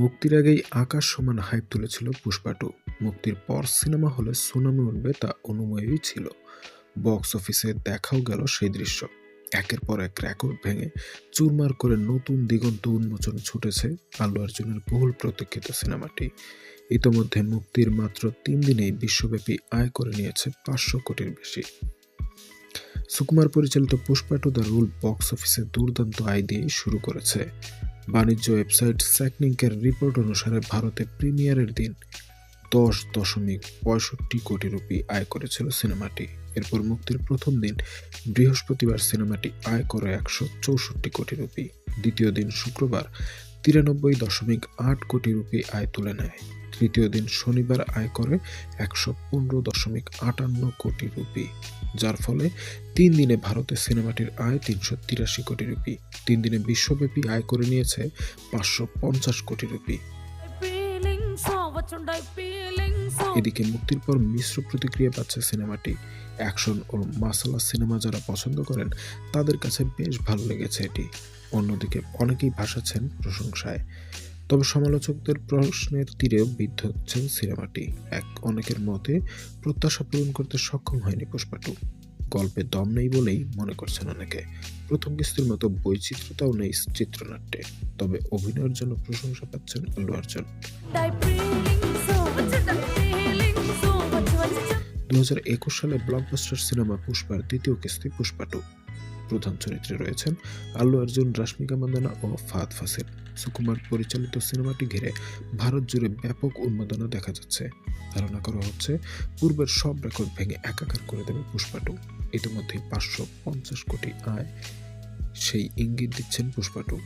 মুক্তির আগেই আকাশ সমান হাইপ তুলেছিল পুষ্পা টু। মুক্তির পর সিনেমা হলে সুনামি উঠবে তা অনুমেয়ই ছিল। বক্স অফিসে দেখাও গেল সেই দৃশ্য। একের পর এক রেকর্ড ভেঙে চুরমার করে নতুন দিগন্ত উন্মোচনে ছুটেছে আল্লু অর্জুনের বহুল প্রতীক্ষিত সিনেমাটি। ইতোমধ্যে মুক্তির মাত্র 3 দিনেই বিশ্বব্যাপী আয় করে নিয়েছে 500 কোটির বেশি। সুকুমার পরিচালিত Pushpa to the rule box অফিসে দুর্দান্ত আয় দিয়ে শুরু করেছে। বাণিজ্য ওয়েবসাইট স্যাকনিকের রিপোর্ট অনুসারে ভারতে প্রিমিয়ারের দিন 10.65 কোটি রুপি আয় করেছিল সিনেমাটি। এরপর মুক্তির প্রথম দিন বৃহস্পতিবার সিনেমাটি আয় করে 164 কোটি রুপি। দ্বিতীয় দিন শুক্রবার 93.8 কোটি রুপি আয় তুলে নেয়। তৃতীয় দিন শনিবার আয় করে 115.58 কোটি রুপি, যার ফলে 3 দিনে ভারতে সিনেমাটির আয় 383 কোটি রুপি। 3 দিনে বিশ্বব্যাপী আয় করে নিয়েছে 550 কোটি রুপি। এদিকে মুক্তির পর মিশ্র প্রতিক্রিয়া পাচ্ছে সিনেমাটি। অ্যাকশন ও মাসালা সিনেমা যারা পছন্দ করেন তাদের কাছে বেশ ভালো লেগেছে এটি। অন্যদিকে অনেকেই ভাসাচ্ছেন প্রশংসায়। তবে সমালোচকদের প্রশ্নের তীরেও বিদ্ধ হচ্ছেন সিনেমাটি। অনেকের মতে প্রত্যাশা পূরণ করতে সক্ষম হয়নি পুষ্পা টু। গল্পে দম নেই বলেই মনে করছেন অনেকে। প্রথম কিস্তির মতো বৈচিত্র্যতাও নেই চিত্রনাট্যে। তবে অভিনয়ের জন্য প্রশংসা পাচ্ছেন আল্লু অর্জুন। 2021 সালে ব্লকবাস্টার সিনেমা পুষ্পার দ্বিতীয় কিস্তি পুষ্পা টু। প্রধান চরিত্রে রয়েছেন আল্লু অর্জুন, রাশমিকা মান্দানা ও ফাহাদ ফাসিল। সুকুমার পরিচালিত সিনেমাটি ঘিরে ভারত জুড়ে ব্যাপক উন্মাদনা দেখা যাচ্ছে। ধারণা করা হচ্ছে পূর্বের সব রেকর্ড ভেঙে একাকার করে দেবে পুষ্পা টু। ইতিমধ্যে 550 কোটি আয় সেই ইঙ্গিত দিচ্ছেন পুষ্পা টু।